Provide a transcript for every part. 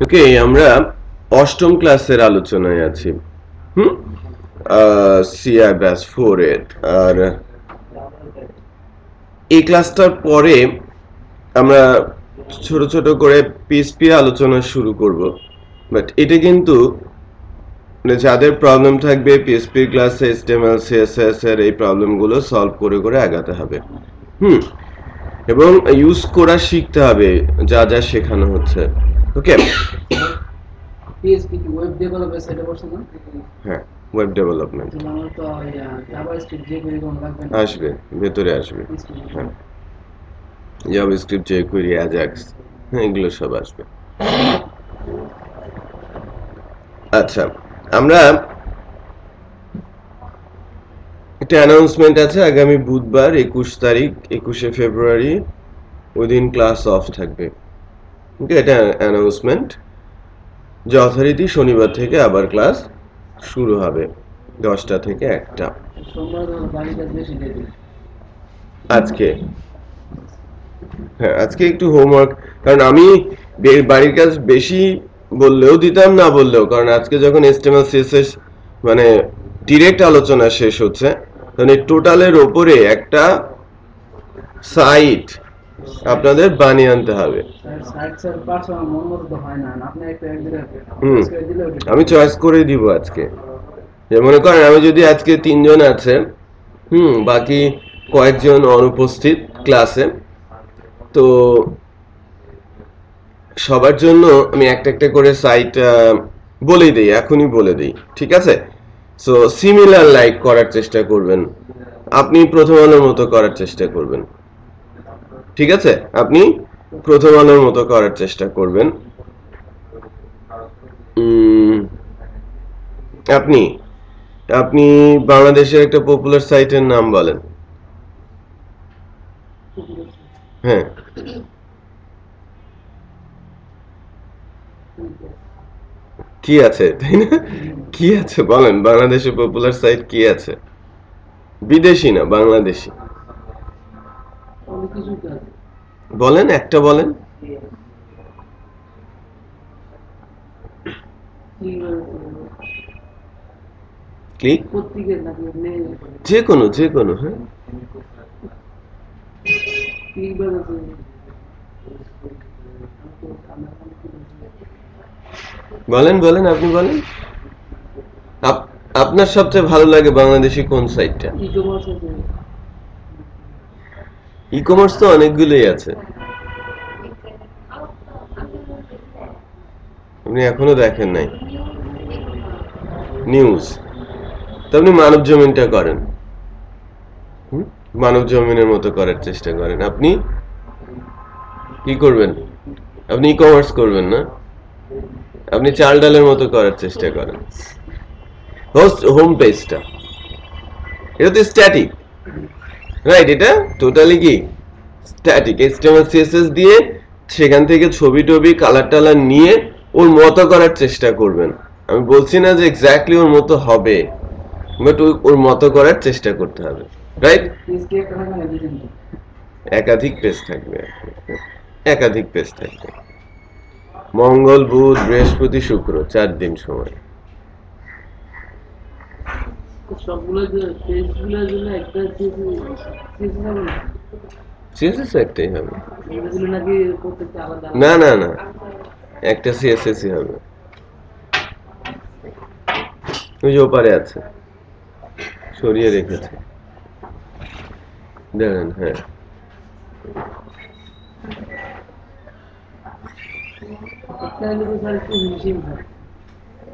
ওকে, আমরা অষ্টম ক্লাসের আলোচনায় আছি। হুম সিআই ব্যাচ 4 এর। আর এই ক্লাসটার পরে আমরা ছোট ছোট করে পিএসপি আলোচনা শুরু করব। বাট এটা কিন্তু যাদের প্রবলেম থাকবে পিএসপি ক্লাসে HTML CSS এর এই প্রবলেমগুলো সলভ করে করে আগাতে হবে। এবং ইউজ করা শিখতে হবে যা যা শেখানো হচ্ছে। ওকে, PHP কি ওয়েব ডেভেলপার সেটা বলছো না? হ্যাঁ, ওয়েব ডেভেলপমেন্ট আমরা তো জাভাস্ক্রিপ্ট jQuery কোন লাগবে না, আসবে, ভেতরে আসবে। হ্যাঁ, জাভাস্ক্রিপ্ট jQuery অ্যাজাক্স এগুলো সব আসবে। আচ্ছা, আমরা একটা অ্যানাউন্সমেন্ট আছে আগামী বুধবার 21 ফেব্রুয়ারি, ওই দিন ক্লাস অফ থাকবে। ওকে, এটা অ্যানাউন্সমেন্ট। যথারীতি শনিবার থেকে আবার ক্লাস শুরু হবে 10টা থেকে 1টা। সোমবার বাড়ির কাজ বেশি দিয়ে দিই। আজকে হ্যাঁ, আজকে একটু হোমওয়ার্ক, কারণ আমি বাড়ির কাজ বেশি বললেও দিতাম, না বললেও, কারণ আজকে যখন HTML CSS মানে ডিরেক্ট আলোচনা শেষ হচ্ছে, মানে টোটালের ওপরে একটা সাইট আপনাদের বানিয়ে আনতে হবে। সাইড স্যার পার্সোনাল মন মতো তো হয় না, আপনি একটা একদিন দিলে আমি চয়েস করে দিব আজকে। যে মনে করেন আমি যদি আজকে 3 জন আছে, বাকি কয়েকজন অনুপস্থিত ক্লাসে, তো সবার জন্য আমি একটা একটা করে সাইট বলেই দেই, এখনই বলে দেই, ঠিক আছে? সো সিমিলার লাইক করার চেষ্টা করবেন, আপনি প্রথম আলোর মতো করার চেষ্টা করবেন, ঠিক আছে? আপনি প্রথম আলোর মতো করার চেষ্টা করবেন। আপনি আপনি বাংলাদেশের একটা পপুলার সাইটের নাম বলেন। হ্যাঁ, কি আছে, তাই না? কি আছে বলেন, বাংলাদেশের পপুলার সাইট কি আছে? বিদেশি না, বাংলাদেশি বলেন, একটা বলেন। ক্লিক যে কোনো হ্যাঁ, বলেন বলেন, আপনি বলেন। আপনার সবচেয়ে ভালো লাগে বাংলাদেশি কোন সাইটটা? ই কমার্স তো অনেকগুলোই আছে, আপনি এখনো দেখেন নাই। নিউজ তো আপনি মানব জমিনটা করেন, মানব জমিনের মতো করার চেষ্টা করেন। আপনি কি করবেন? আপনি ই কমার্স করবেন না, আপনি চাল ডালের মতো করার চেষ্টা করেন। হোম পেজটা এটা তো স্ট্যাটিক, রাইট? এটা টোটালি কি স্ট্যাটিক। HTML CSS দিয়ে সেখান থেকে ছবি টবি কালার টালার নিয়ে ওর মতো করার চেষ্টা করবেন। আমি বলছি না যে এক্স্যাক্টলি ওর মতো হবে, বাট ওর মতো করার চেষ্টা করতে হবে, রাইট? একাধিক পেজ থাকবে, একাধিক পেজ থাকবে। মঙ্গল, বুধ, বৃহস্পতি, শুক্র, 4 দিন সময়। CSS একটাই হবে না, না না, একটা CSS হবে। ওই যে ওপারে আছে, সরিয়ে রেখেছে, দেখেন। হ্যাঁ,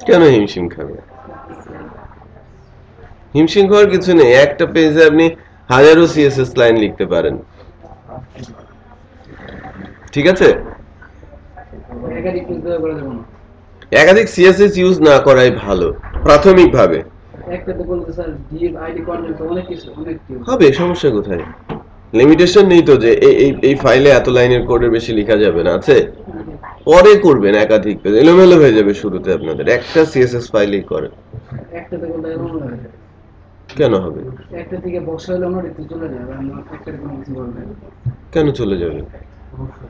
কেন হিমশিম খাবে? হিমশিম খাওয়ার কিছু নেই, একটা পেজে আপনি হাজারো CSS লাইন লিখতে পারেন, ঠিক আছে? একাধিক CSS ইউজ না করাই ভালো প্রাথমিকভাবে। হবে, সমস্যা কোথায়? লিমিটেশন নেই তো যে এই ফাইলে এত লাইনের কোডের বেশি লেখা যাবে না, আছে? পরে করবেন একাধিক পেজ, এলোমেলো হয়ে যাবে শুরুতে আপনাদের। একটা CSS ফাইলেই করেন। কেন হবে? কেন চলে যাবে?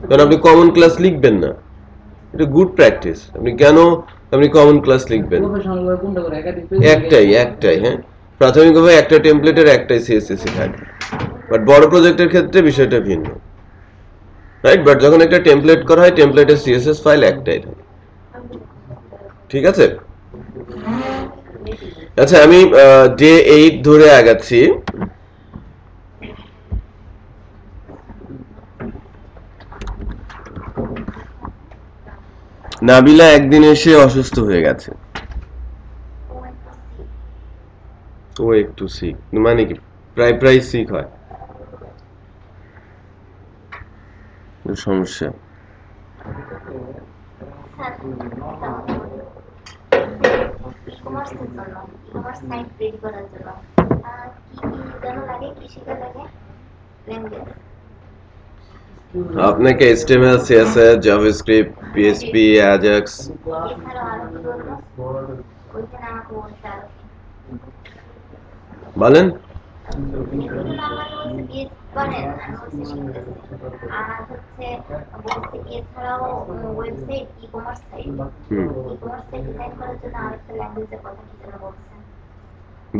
কারণ আপনি কমন ক্লাস লিখবেন না, এটা গুড প্র্যাকটিস। আপনি কেন আপনি কমন ক্লাস লিখবেন? প্রফেশনাল ভাবে কোনটা করে একাধিক একটাই হ্যাঁ, প্রাথমিকভাবে একটা টেমপ্লেটের একটাই সিএসএস থাকে, বাট বড় প্রজেক্টের ক্ষেত্রে বিষয়টা ভিন্ন, রাইট? বাট যখন একটা টেমপ্লেট করা হয়, টেমপ্লেটের সিএসএস ফাইল একটাই থাকে, ঠিক আছে? আচ্ছা, আমি ডে 8 ধরে আগাচ্ছি। নাবিলা একদিন এসে অসুস্থ হয়ে গেছে। ও একটু সিক, মানে কি প্রায় সিক হয়? সমস্যা আপনাকে HTML, CSS, JavaScript, PHP, Ajax বলেন।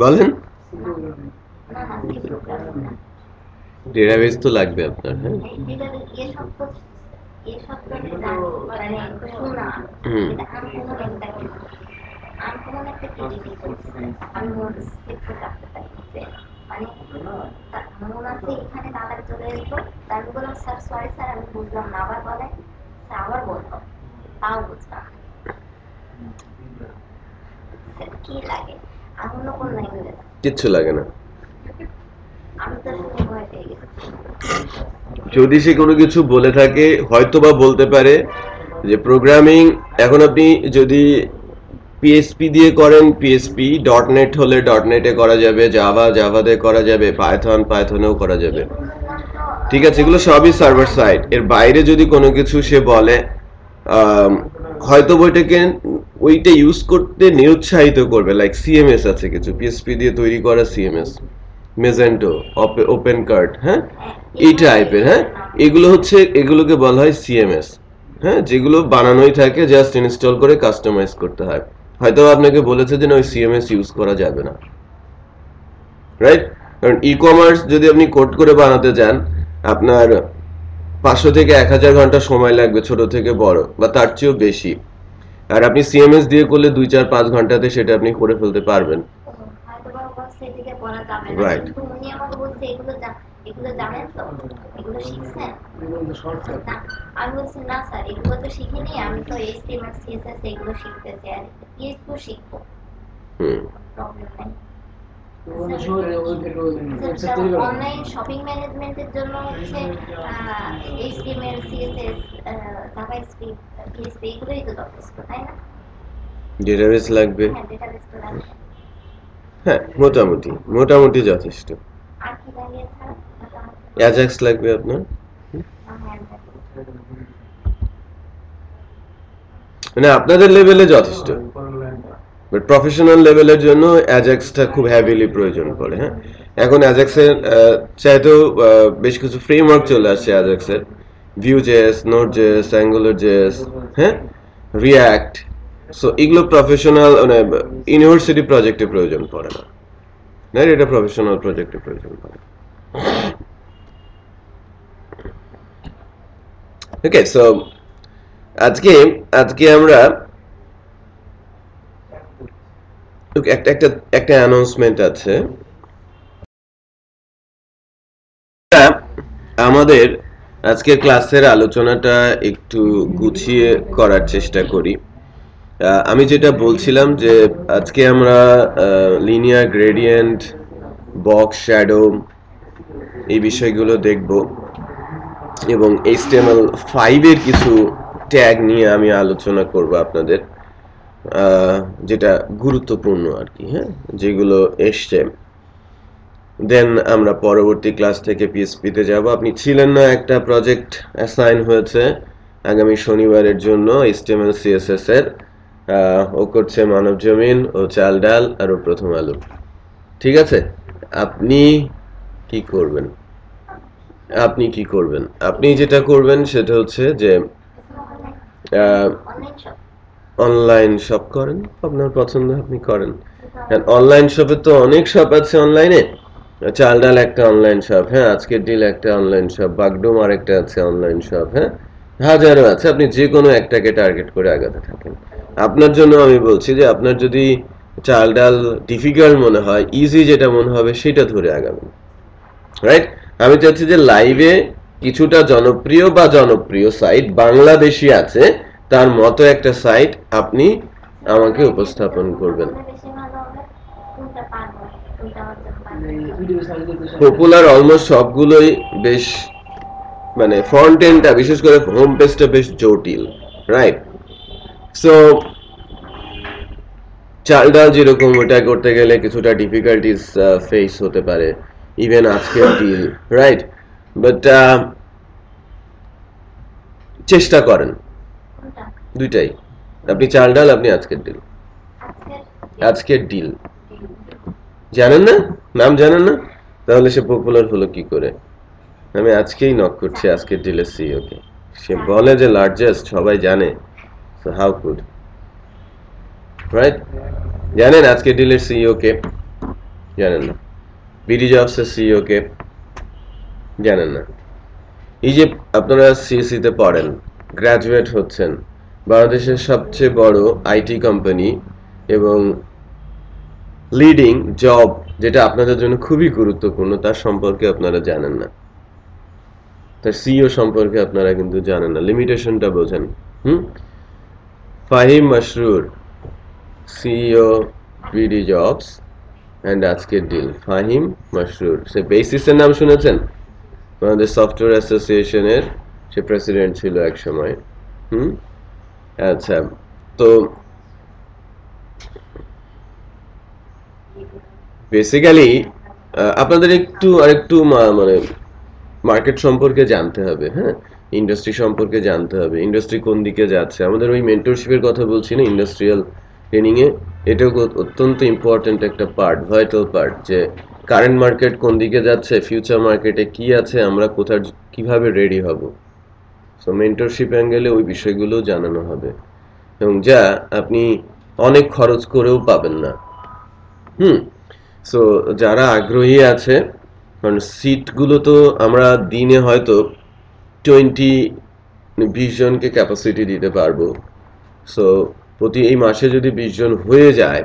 বলেন, ডেটাবেস তো লাগবে আপনার, হ্যাঁ? কিচ্ছু লাগে না। যদি সে কোনো কিছু বলে থাকে, হয়তোবা বলতে পারে যে প্রোগ্রামিং এখন আপনি যদি পিএসপি দিয়ে করেন, পিএসপি, ডটনেট হলে ডটনেটে করা যাবে, জাভাতে করা যাবে, পাইথনেও করা যাবে, ঠিক আছে? এগুলো সবই সার্ভার সাইড। এর বাইরে যদি কোনো কিছু সে বলে, হয়তো ওইটা ইউজ করতে নিরুৎসাহিত করবে। লাইক সিএমএস আছে কিছু পিএসপি দিয়ে তৈরি করা সিএমএস, মেজেন্টো, ওপেন কার্ড, হ্যাঁ, এই টাইপের, হ্যাঁ, এগুলোকে বলা হয় সিএমএস, হ্যাঁ, যেগুলো বানানোই থাকে, জাস্ট ইনস্টল করে কাস্টমাইজ করতে হয়। হয়তো আপনাকে বলেছে যে না, ওই সিএমএস ইউজ করা যাবে না, রাইট? কারণ ই কমার্স যদি আপনি কোড করে বানাতে চান, আপনার 500 থেকে 1000 ঘন্টা সময় লাগবে, ছোট থেকে বড়, বা তার চেয়েও বেশি। আর আপনি সিএমএস দিয়ে করলে 2-4-5 ঘন্টাতে সেটা আপনি করে ফেলতে পারবেন, রাইট? অনলাইন শপিং ম্যানেজমেন্টের জন্য হচ্ছে HTML, CSS, JavaScript, PHP এগুলোই তো যথেষ্ট, তাই না? ডেটাবেস লাগবে, হ্যাঁ, ডেটাবেস তো লাগবে। হ্যাঁ, মোটামুটি যথেষ্ট। আর কি লাগে? অ্যাজাক্স লাগবে আপনার, মানে আপনাদের লেভেলে যথেষ্ট, বাট প্রফেশনাল লেভেলের জন্য অ্যাজাক্সটা খুব হেভিলি প্রয়োজন পড়ে। হ্যাঁ, এখন অ্যাজাক্সের চাইতেও বেশ কিছু ফ্রেমওয়ার্ক চলে আসছে অ্যাজাক্সের, ভিউজেস, নোডজেস, অ্যাঙ্গুলারজেস, হ্যাঁ, রিঅ্যাক্ট। সো এগুলো প্রফেশনাল, মানে ইউনিভার্সিটি প্রজেক্টে প্রয়োজন পড়ে না, না, এটা প্রফেশনাল প্রজেক্টে প্রয়োজন পড়ে। ওকে, সো আজকে আমরা একটা অ্যানাউন্সমেন্ট আছে। আমাদের আজকের ক্লাসের আলোচনাটা একটু গুছিয়ে করার চেষ্টা করি। আমি যেটা বলছিলাম যে আজকে আমরা লিনিয়ার গ্রেডিয়েন্ট, বক্স, শ্যাডো এই বিষয়গুলো দেখব, এবং HTML5 এর কিছু ট্যাগ নিয়ে আমি আলোচনা করব আপনাদের, যেটা গুরুত্বপূর্ণ আর কি, হ্যাঁ, যেগুলো এসছে। দেন আমরা পরবর্তী ক্লাস থেকে পিএসপিতে যাব। আপনি ছিলেন না, একটা প্রজেক্ট অ্যাসাইন হয়েছে আগামী শনিবারের জন্য HTML, CSS এর। ও করছে মানব জমিন, ও চাল ডাল, আর ও প্রথম আলো, ঠিক আছে? আপনি কি করবেন? আপনি যেটা করবেন সেটা হচ্ছে যে অনলাইন শপ অনলাইন শপ করেন, আপনার পছন্দ আপনি করেন। অনলাইন শপে তো অনেক শপ আছে অনলাইনে। চাল ডাল একটা অনলাইন শপ, হ্যাঁ, আজকের ডিল একটা অনলাইন শপ, বাগডোম আরেকটা আছে অনলাইন শপ, হ্যাঁ, হাজারো আছে। আপনি যে কোনো একটাকে টার্গেট করে আগাতে থাকেন। আপনার জন্য আমি বলছি যে আপনার যদি চাল ডাল ডিফিকাল্ট মনে হয়, ইজি যেটা মনে হবে সেটা ধরে আগাবেন, রাইট? আমি চাচ্ছি যে লাইভে কিছুটা জনপ্রিয় বা জনপ্রিয় সাইট বাংলাদেশি আছে, তার মতো একটা সাইট আপনি আমাকে উপস্থাপন করবেন। কোনটা বেশি ভালো হবে, কোনটা পারবো, কোনটা আমার জন্য পারবো। এই ভিডিও সার্চ দিতে পপুলার অলমোস্ট সবগুলোই বেশ, মানে ফ্রন্ট এন্ডটা বিশেষ করে হোম পেজটা বেশ জটিল, রাইট? সো চাল ডাল যেরকম ওটা করতে গেলে কিছুটা ডিফিকাল্টিস ফেস হতে পারে, ইভেন আজকের ডিল, রাইট? বাট চেষ্টা করেন কোনটা দুইটাই, আপনি চাল ডাল, আপনি আজকের ডিল। আজকের আজকের ডিল জানেন না, নাম জানেন না, তাহলে সে পপুলার হলো কি করে? আমি আজকেই নক করছি আজকের ডিলের সিইও কে, সে বলে যে লার্জেস্ট, সবাই জানে, সো হাউ কুড, রাইট? জানেন আজকের ডিলের সিইও কে? জানেন না। বিডি জবস এর সিইও কে? জানেন না। এই যে আপনারা সিএসসি তে পড়েন, গ্রাজুয়েট হচ্ছেন, বাংলাদেশের সবচেয়ে বড় আইটি কোম্পানি এবং লিডিং জব যেটা আপনাদের জন্য খুবই গুরুত্বপূর্ণ, তার সম্পর্কে আপনারা জানেন না, তার সিইও সম্পর্কে আপনারা কিন্তু জানেন না, লিমিটেশনটা বোঝেন। Fahim Masrur, CEO BD jobs and আজকের ডিল। ফাহিম মাসরুর, সে বেসিসের নাম শুনেছেন? বাংলাদেশ সফটওয়্যার অ্যাসোসিয়েশনের সে প্রেসিডেন্ট ছিল এক সময়। আচ্ছা, তো বেসিক্যালি আপনাদের আরেকটু মানে মার্কেট সম্পর্কে জানতে হবে, হ্যাঁ, ইন্ডাস্ট্রি সম্পর্কে জানতে হবে, ইন্ডাস্ট্রি কোন দিকে যাচ্ছে। আমাদের ওই মেন্টরশিপের কথা বলছি না, ইন্ডাস্ট্রিয়াল ট্রেনিং এ, এটাও অত্যন্ত ইম্পর্টেন্ট একটা পার্ট, ভাইটাল পার্ট, যে কারেন্ট মার্কেট কোন দিকে যাচ্ছে, ফিউচার মার্কেটে কি আছে, আমরা কোথায় কিভাবে রেডি হব। সো মেন্টরশিপ অ্যাঙ্গেলে ওই বিষয়গুলো জানানো হবে, এবং যা আপনি অনেক খরচ করেও পাবেন না। সো যারা আগ্রহী আছে, কারণ সিটগুলো তো আমরা দিনে হয়তো 20 জনকে ক্যাপাসিটি দিতে পারবো। সো প্রতি এই মাসে যদি 20 জন হয়ে যায়,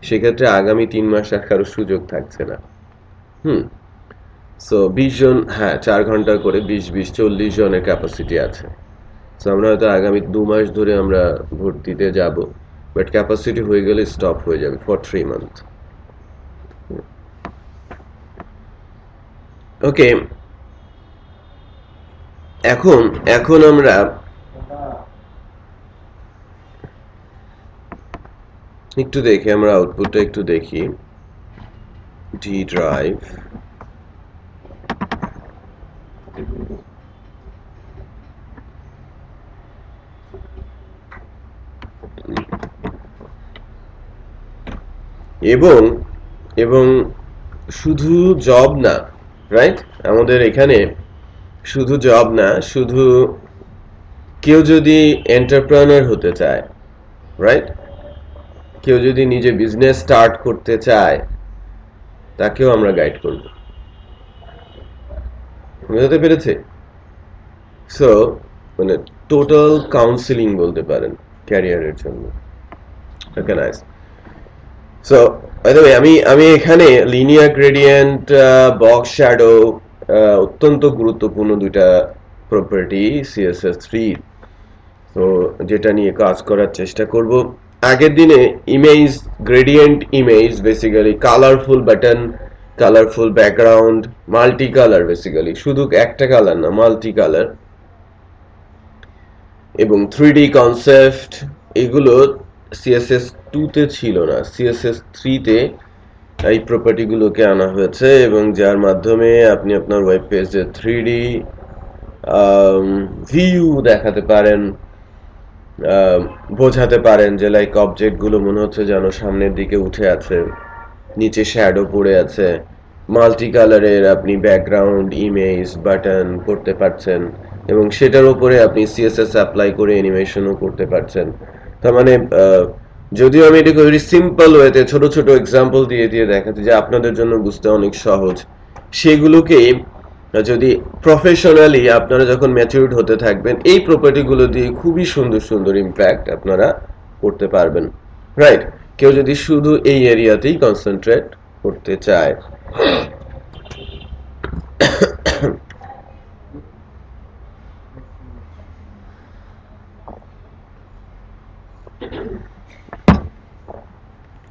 সেক্ষেত্রে আগামী 3 মাস আর কারো সুযোগ থাকছে না। সো 20 জন, হ্যাঁ, 4 ঘন্টা করে 20 40 জনের ক্যাপাসিটি আছে। সো আমরা হয়তো আগামী 2 মাস ধরে আমরা ভর্তিতে যাব, বাট ক্যাপাসিটি হয়ে গেলে স্টপ হয়ে যাবে ফর 3 মান্থ। ওকে, এখন আমরা একটু দেখি, আমরা আউটপুটটা একটু দেখি। ডি ড্রাইভ, এবং শুধু জব না, রাইট? আমাদের এখানে শুধু জব না, শুধু কেউ যদি এন্টারপ্রেনার হতে চায়, রাইট, কেউ যদি নিজে বিজনেস স্টার্ট করতে চায়, তাকেও আমরা গাইড করব। বুঝতে পেরেছে? সো মানে টোটাল কাউন্সিলিং বলতে পারেন ক্যারিয়ারের জন্য। Okay, nice. So by the way, আমি এখানে লিনিয়ার গ্রেডিয়েন্ট, বক্স শ্যাডো, অত্যন্ত গুরুত্বপূর্ণ দুইটা প্রপার্টি CSS3, তো যেটা নিয়ে কাজ করার চেষ্টা করব। আগের দিনে image, gradient image, basically colourful button, colourful background, multi colour, basically শুধু একটা কালার না, মাল্টি কালার, এবং 3D কনসেপ্ট, এগুলো CSS2 তে ছিল না, CSS3 তে এই প্রপার্টিগুলোকে আনা হয়েছে, এবং যার মাধ্যমে আপনি আপনার ওয়েব পেজে 3D ভিউ দেখাতে পারেন, বোঝাতে পারেন যে লাইক অবজেক্টগুলো মনে হচ্ছে যেন সামনের দিকে উঠে আছে, নিচে শ্যাডো পড়ে আছে, মাল্টি কালারের আপনি ব্যাকগ্রাউন্ড, ইমেজ, বাটন করতে পারছেন, এবং সেটার উপরে আপনি সিএসএস অ্যাপ্লাই করে অ্যানিমেশনও করতে পারছেন। তার মানে যদিও আমি এটাকে ভেরি সিম্পল ওয়েতে ছোট ছোট এক্সাম্পল দিয়ে দিয়ে দেখাচ্ছি যে আপনাদের জন্য বুঝতে অনেক সহজ, সেগুলোকে যদি প্রফেশনালি আপনারা যখন ম্যাচিউরড হতে থাকবেন এই প্রপার্টিগুলো দিয়ে খুবই সুন্দর সুন্দর ইম্প্যাক্ট আপনারা করতে পারবেন, রাইট? কেউ যদি শুধু এই এরিয়াতেই কনসেন্ট্রেট করতে চায়।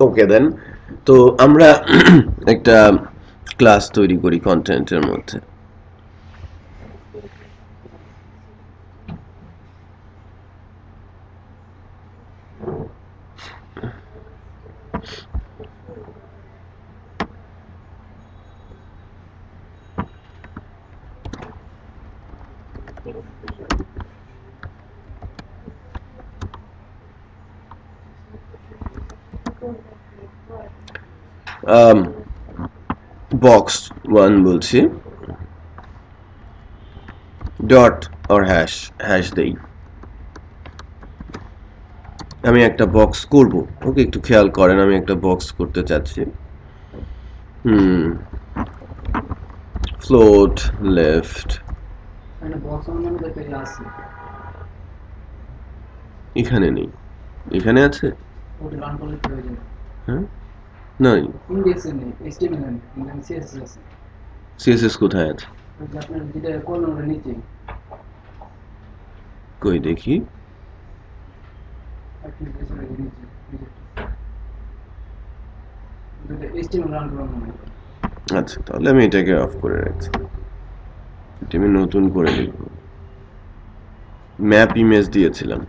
ওকে দেন, তো আমরা একটা ক্লাস তৈরি করি কন্টেন্টের মধ্যে। বক্স 1 বলছি, ডট অর হ্যাশ দেই, আমি একটা বক্স করব। ওকে, একটু খেয়াল করেন, আমি একটা বক্স করতে চাচ্ছি। ফ্লোট লেফট, এখানে নেই, এখানে আছে, হ্যাঁ নাই, সিএসএস কোথায় আছে? কই দেখি, আচ্ছা তাহলে আমি এটাকে অফ করে রাখছি, এটা আমি নতুন করে লিখব। ম্যাপ ইমেজ দিয়েছিলাম,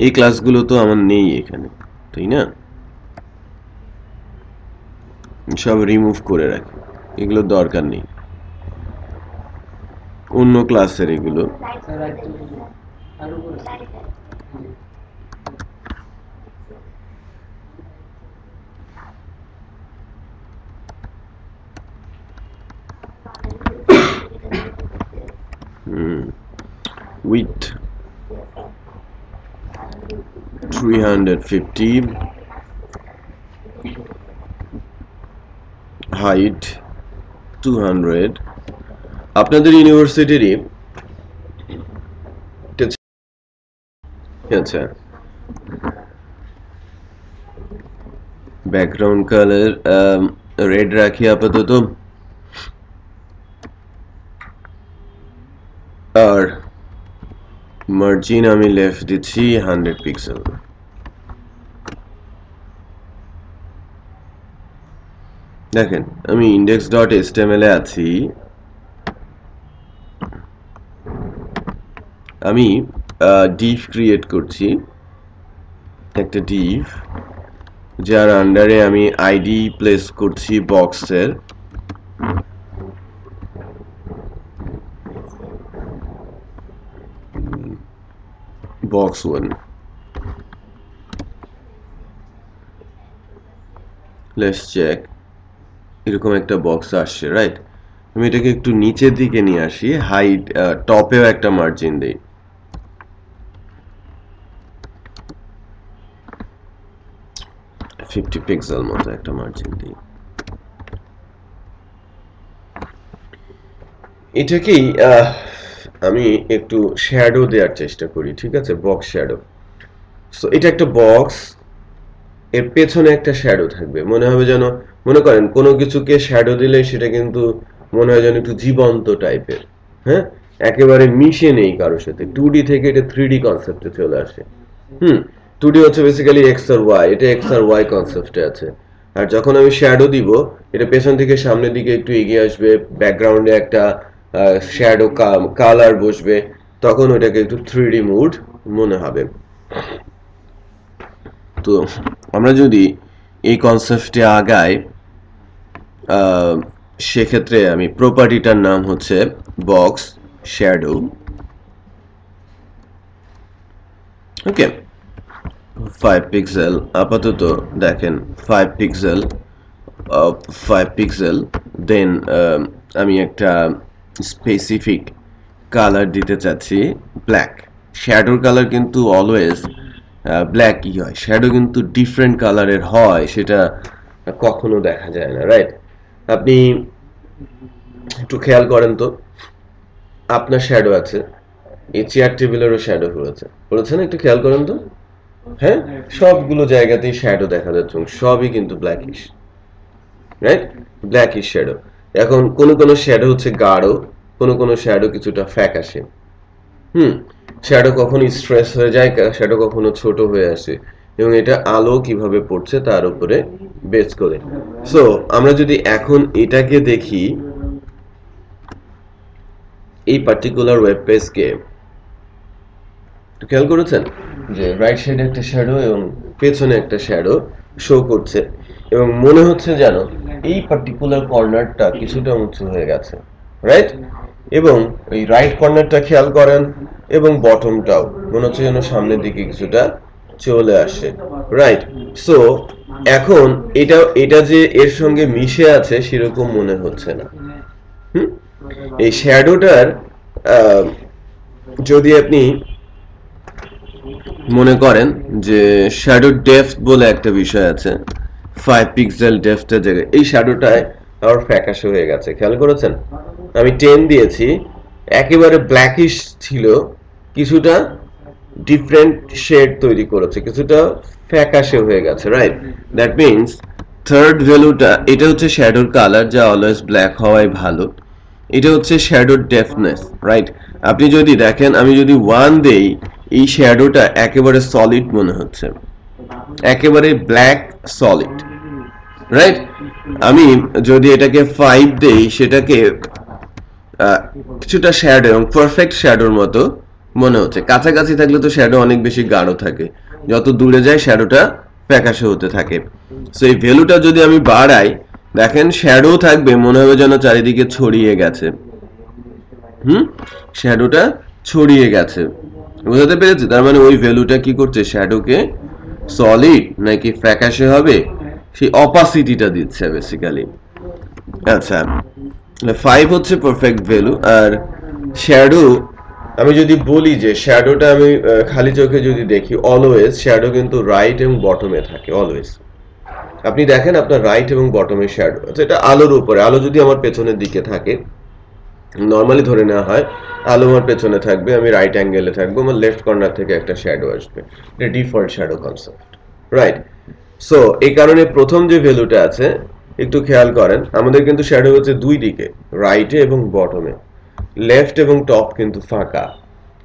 এই ক্লাসগুলো তো আমার নেই এখানে, তাই না? সব রিমুভ করে রাখি, এগুলো দরকার নেই, অন্য ক্লাসের এগুলো। Width 350, height 200। আপনাদের ইউনিভার্সিটিরই আচ্ছা, ব্যাকগ্রাউন্ড কালার রেড রাখি আপাতত, আর মার্জিন আমি লেফট দিচ্ছি 100 পিক্সেল। দেখেন আমি index.html এ আছি, আমি div ক্রিয়েট করছি, একটা div যার আন্ডারে আমি আইডি প্লেস করছি বক্সের, box 1, let's check, এরকম একটা বক্স আসছে, রাইট? আমি এটাকে একটু নিচের দিকে নিয়ে আসি, হাইট টপেও একটা মার্জিন দেই, ফিফটি পিক্সেল মতো একটা মার্জিন দিই। এটাকেই আমি একটু শ্যাডো দেওয়ার চেষ্টা করি, ঠিক আছে? Box shadow. সো এটা একটা বক্স, এর পেছনে একটা শ্যাডো থাকবে, মনে হবে যেন, মনে করেন কোনো কিছুকে শ্যাডো দিলে সেটা কিন্তু মনে হয় যেন একটু জীবন্ত টাইপের, হ্যাঁ, একেবারে মিশে নেই কারোর সাথে। 2D থেকে এটা 3D কনসেপ্টে চলে আসে। 2D হচ্ছে বেসিক্যালি এক্স আর ওয়াই, এটা এক্স আর ওয়াই কনসেপ্টে আছে। আর যখন আমি শ্যাডো দিব, এটা পেছন থেকে সামনের দিকে একটু এগিয়ে আসবে, ব্যাকগ্রাউন্ডে একটা শ্যাডো কালার বসবে, তখন ওটাকে একটু 3D মুড মনে হবে। তো আমরা যদি এই কনসেপ্টে আগাই, সেক্ষেত্রে আমি প্রপার্টিটার নাম হচ্ছে বক্স শ্যাডো। ওকে, 5 পিক্সেল আপাতত দেখেন, 5 পিক্সেল দেন আমি একটা স্পেসিফিক কালার দিতে চাচ্ছি ব্ল্যাক। শ্যাডোর কালার কিন্তু অলওয়েজ ব্ল্যাকই হয়, শ্যাডো কিন্তু ডিফারেন্ট কালারের হয়, সেটা কখনো দেখা যায় না, রাইট? আপনি একটু খেয়াল করেন তো, আপনার শ্যাডো আছে, এই চেয়ার টেবিলেরও শ্যাডো পড়েছে না? একটু খেয়াল করেন তো, হ্যাঁ, সবগুলো জায়গাতেই শ্যাডো দেখা যাচ্ছে, সবই কিন্তু ব্ল্যাকিশ, রাইট? Blackish shadow. এখন কোনো শ্যাডো হচ্ছে গাঢ়, কোনো শ্যাডো কিছুটা ফ্যাকাশে। শ্যাডো কখনো স্ট্রেস হয়ে যায়, শ্যাডো কখনো ছোট হয়ে আসে, এবং এটা আলো কিভাবে পড়ছে তার উপরে বেস করে। সো আমরা যদি এখন এটাকে দেখি, এই পার্টিকুলার ওয়েব পেজকে খেয়াল করেছেন যে রাইট সাইডে একটা শ্যাডো এবং পেছনে একটা শ্যাডো শো করছে, এবং মনে হচ্ছে যেন এই পার্টিকুলার কর্নারটা কিছুটা উঁচু হয়ে গেছে, রাইট? এবং এই রাইট কর্নারটা খেয়াল করেন, এবং বটমটাও মনে হচ্ছে যেন সামনের দিকে কিছুটা চলে আসে, রাইট? সো এখন এটা যে এর সঙ্গে মিশে আছে সেরকম মনে হচ্ছে না। এই শ্যাডোটার যদি আপনি মনে করেন যে শ্যাডো ডেপথ বলে একটা বিষয় আছে, 5 পিক্সেল ডেপথের জায়গায় এই শ্যাডোটায় আর ফ্যাকাশে হয়ে গেছে, খেয়াল করেছেন? আমি 10 দিয়েছি, একেবারে ব্ল্যাকিশ ছিল, কিছুটা ডিফারেন্ট শেড তৈরি করেছে, কিছুটা ফ্যাকাশে হয়ে গেছে, রাইট? দ্যাট মিনস থার্ড ভ্যালুটা, এটা হচ্ছে শ্যাডোর কালার যা অলওয়েজ ব্ল্যাক হওয়াই ভালো, এটা হচ্ছে শ্যাডোর ডেপথনেস, রাইট? আপনি যদি দেখেন, আমি যদি 1 দেই, এই শ্যাডোটা একেবারে সলিড মনে হচ্ছে, একেবারে ব্ল্যাক সলিড, রাইট? আমি যদি এটাকে 5 দেই, সেটাকে কিছুটা শ্যাডো এবং পারফেক্ট শ্যাডোর মতো মনে হচ্ছে। কাছাকাছি থাকলে তো শ্যাডো অনেক বেশি গাঢ় থাকে, যত দূরে যায় শ্যাডোটা ফ্যাকাশে হতে থাকে। সো এই ভ্যালুটা যদি আমি বাড়াই, দেখেন শ্যাডো থাকবে, মনে হবে যেন চারিদিকে ছড়িয়ে গেছে, শ্যাডোটা ছড়িয়ে গেছে, বুঝতে পেরেছি? তার মানে ওই ভ্যালুটা কি করছে, শ্যাডোকে সলিড নাকি ফ্যাকাশে হবে সেই অপাসিটিটা দিচ্ছে বেসিক্যালি। আচ্ছা, 5 হচ্ছে পারফেক্ট ভ্যালু। আর শ্যাডো, আমি যদি বলি যে শ্যাডোটা আমি খালি চোখে যদি দেখি, অলওয়েজ শ্যাডো কিন্তু রাইট এবং বটমে থাকে, অলওয়েজ। আপনি দেখেন আপনার রাইট এবং বটমের শ্যাডো, এটা আলোর উপরে, আলো যদি আমার পেছনের দিকে থাকে, নর্মালি ধরে নেওয়া হয় আলো আমার পেছনে থাকবে, আমি রাইট অ্যাঙ্গেলে থাকবো, আমার লেফট কর্নার থেকে একটা শ্যাডো আসবে, এটা default shadow concept, right? So এই কারণে প্রথম যে ভ্যালুটা আছে, একটু খেয়াল করেন, আমাদের কিন্তু শ্যাডো হচ্ছে দুই দিকে, রাইটে এবং বটমে, লেফট এবং টপ কিন্তু ফাঁকা।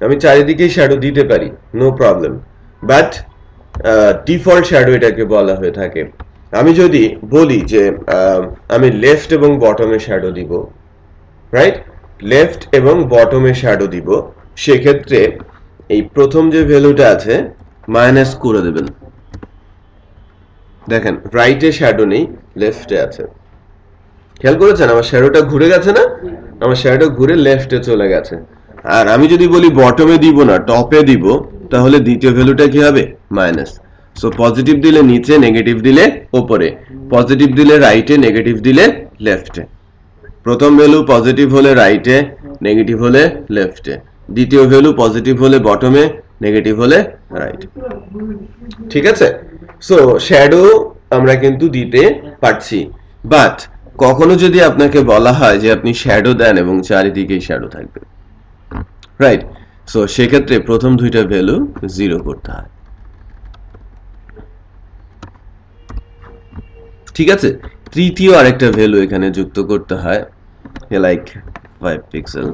আমি চারিদিকেই শ্যাডো দিতে পারি, no problem, but default shadow এটাকে বলা হয়ে থাকে। আমি যদি বলি যে আমি লেফট এবং বটমে শ্যাডো দিব, রাইট, লেফট এবং বটমে শ্যাডো দিব, সেক্ষেত্রে এই প্রথম যে ভ্যালুটা আছে মাইনাস করে দেবেন। দেখেন রাইটে শ্যাডো নেই, লেফটে আছে, খেয়াল করেছেন? আমার শ্যাডোটা ঘুরে গেছে না, আমার শ্যাডো ঘুরে লেফটে চলে গেছে। আর আমি যদি বলি বটমে দিব না, টপে দিব, তাহলে দ্বিতীয় ভ্যালুটা কি হবে, মাইনাস। সো পজিটিভ দিলে নিচে, নেগেটিভ দিলে উপরে, পজিটিভ দিলে রাইটে, নেগেটিভ দিলে লেফটে। প্রথম ভ্যালু পজিটিভ হলে রাইটে, নেগেটিভ হলে লেফটে, দ্বিতীয় ভ্যালু পজিটিভ হলে বটমে, নেগেটিভ হলে রাইট। ঠিক আছে? সো শ্যাডো আমরা কিন্তু দিতে পারছি, বাট কখনো যদি আপনাকে বলা হয় যে আপনি শ্যাডো দেন এবং চারিদিকেই শ্যাডো থাকবে, রাইট? সো সেক্ষেত্রে প্রথম দুইটা ভ্যালু 0 করতে হয়, ঠিক আছে? তৃতীয় আরেকটা ভ্যালু এখানে যুক্ত করতে হয়, লাইক 5 পিক্সেল।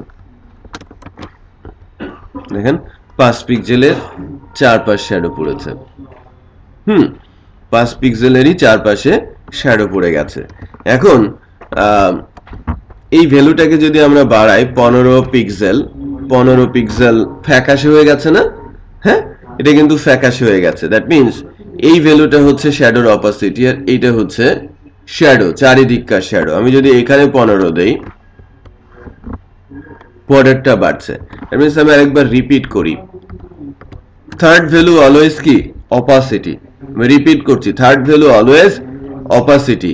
দেখেন 5 পিক্সেলের চারপাশ শ্যাডো পড়েছে, 5 পিক্সেলেরই চারপাশে শ্যাডো পড়ে গেছে। এখন এই ভ্যালুটাকে যদি আমরা বাড়াই 15 পিক্সেল, 15 পিক্সেল ফ্যাকাশে হয়ে গেছে না? হ্যাঁ, এটা কিন্তু ফ্যাকাশে হয়ে গেছে। দ্যাট মিনস এই ভ্যালুটা হচ্ছে শ্যাডোর অপোজিট, আর এইটা হচ্ছে শ্যাডো, চারিদিককার শ্যাডো। আমি যদি এখানে 15 দেই, পরেরটা বাড়ছে। দ্যাট মিনস আমি আরেকবার রিপিট করি, থার্ড ভ্যালু অলওয়েজ কি, অপাসিটি। আমি রিপিট করছি, থার্ড ভ্যালু অলওয়েজ অপাসিটি।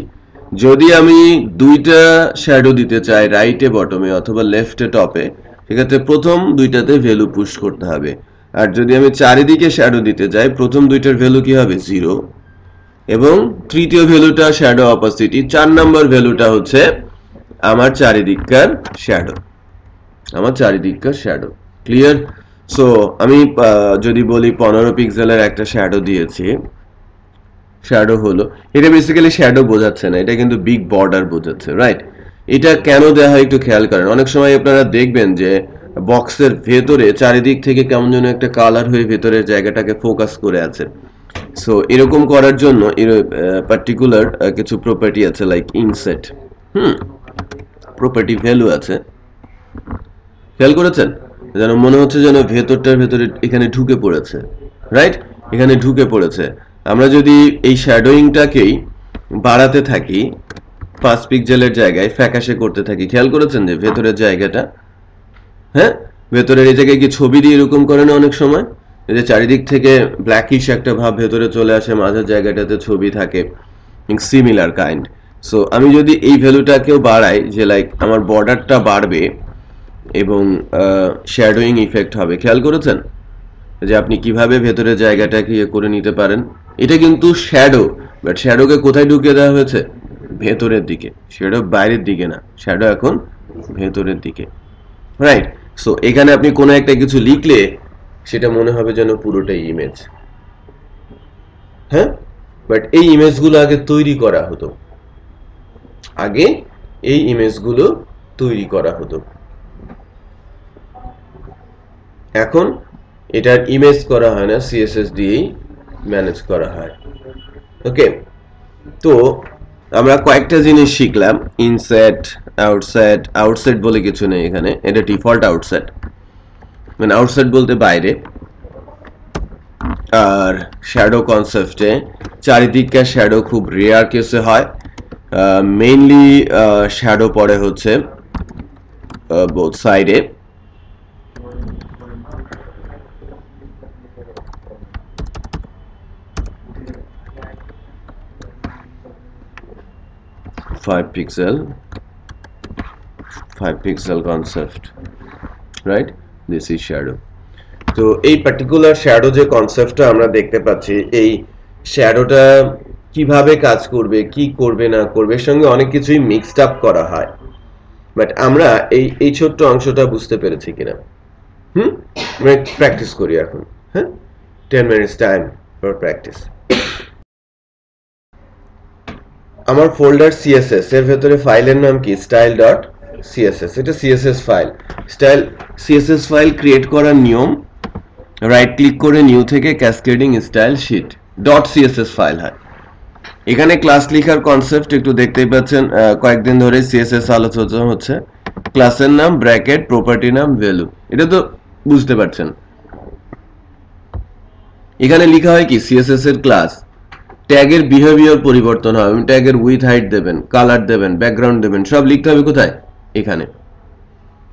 যদি আমি দুইটা শ্যাডো দিতে চাই, রাইটে বটমে অথবা লেফটে টপে, সেক্ষেত্রে প্রথম দুইটাতে ভ্যালু পুশ করতে হবে। আর যদি আমি চারিদিকে শ্যাডো দিতে চাই, প্রথম দুইটার ভ্যালু কি হবে? 0, এবং তৃতীয় ভ্যালুটা শ্যাডো অপোসিটি, 4 নাম্বার ভ্যালুটা হচ্ছে আমার চারিদিককার শ্যাডো, আমার চারিদিককার শ্যাডো। ক্লিয়ার? সো আমি যদি বলি 15 পিক্সেলের একটা শ্যাডো দিয়েছি, শ্যাডো হলো, এটা বেসিক্যালি শ্যাডো বোঝাচ্ছে না, এটা কিন্তু বিগ বর্ডার বোঝাচ্ছে, রাইট? এটা কেন দেওয়া হয় একটু খেয়াল করেন। অনেক সময় আপনারা দেখবেন যে বক্সের ভেতরে চারিদিক থেকে কেমন যেন একটা কালার হয়ে ভেতরের জায়গাটাকে ফোকাস করে আছে। সো এরকম করার জন্য পার্টিকুলার কিছু প্রপার্টি আছে, লাইক ইনসেট, প্রপার্টি ভ্যালু আছে, খেয়াল করেছেন? যেন মনে হচ্ছে যেন ভেতরটার ভেতরে এখানে ঢুকে পড়েছে, রাইট? এখানে ঢুকে পড়েছে। আমরা যদি এই শ্যাডোইংটাকেই বাড়াতে থাকি 5 পিক্সেলের জায়গায় ফ্যাকাশে করতে থাকি, খেয়াল করেছেন যে ভেতরের জায়গাটা, হ্যাঁ, ভেতরের এই জায়গায় কি ছবি দিয়ে এরকম করে না অনেক সময়, এই যে চারিদিক থেকে ব্ল্যাকিশ একটা ভাব ভেতরে চলে আসে, মাঝের জায়গাটাতে ছবি থাকে, সিমিলার কাইন্ড। সো আমি যদি এই ভ্যালুটাকেও বাড়াই, যে লাইক আমার বর্ডারটা বাড়বে এবং শ্যাডোইং ইফেক্ট হবে, খেয়াল করেছেন যে আপনি কিভাবে ভেতরের জায়গাটাকে ইয়ে করে নিতে পারেন। এটা কিন্তু শ্যাডো, বাট শ্যাডোকে কোথায় ঢুকিয়ে দেওয়া হয়েছে? ভেতরের দিকে। শ্যাডো বাইরের দিকে না, শ্যাডো এখন ভেতরের দিকে, রাইট? সো এখানে আপনি কোনো একটা কিছু লিখলে সেটা মনে হবে যেন পুরোটাই ইমেজ, হ্যাঁ, বাট এই ইমেজগুলো আগে তৈরি করা হতো, আগে এই ইমেজগুলো তৈরি করা হতো, এখন এটার ইমেজ করা হয় না, সিএসএস দিয়েই ম্যানেজ করা হয়। ওকে, তো আমরা কয়েকটা জিনিস শিখলাম। ইনসেট, আউটসেট, আউটসেট বলে কিছু নেই এখানে, এটা ডিফল্ট আউটসেট, মানে আউটসেট বলতে বাইরে। আর শ্যাডো কনসেপ্টে চারিদিককার শ্যাডো খুব রেয়ার কেসে হয়, মেইনলি শ্যাডো পড়ে হচ্ছে বোথ সাইডে, five pixel concept, right? This is shadow. তো এই পার্টিকুলার শ্যাডো যে কনসেপ্টটা আমরা দেখতে পাচ্ছি, এই শ্যাডোটা কিভাবে কাজ করবে, কি করবে না করবে, এর সঙ্গে অনেক কিছুই মিক্সড আপ করা হয়, বাট আমরা এই ছোট্ট অংশটা বুঝতে পেরেছি কিনা, আমরা প্র্যাকটিস করি এখন, হ্যাঁ, 10 minutes টাইম ফর প্র্যাকটিস। আমার ফোল্ডার সিএসএস এর ভেতরে ফাইলের নাম কি? style.css, এটা CSS file. Style CSS file create করার নিয়ম, রাইট ক্লিক করে নিউ থেকে cascading style sheet .css file হয়। এখানে ক্লাস লেখার কনসেপ্ট একটু দেখতেই পাচ্ছেন, কয়েকদিন ধরে সিএসএস আলোচনা হচ্ছে। ক্লাসের নাম, ব্র্যাকেট, প্রপার্টি নাম, ভ্যালু, এটা তো বুঝতে পারছেন। এখানে লেখা হয় কি? সিএসএস এর ক্লাস, ট্যাগের বিহেভিয়ার পরিবর্তন হয়, আপনি ট্যাগের উইথ হাইট দেবেন, কালার দেবেন, ব্যাকগ্রাউন্ড দেবেন, সব লিখতে হবে কোথায়? এখানে।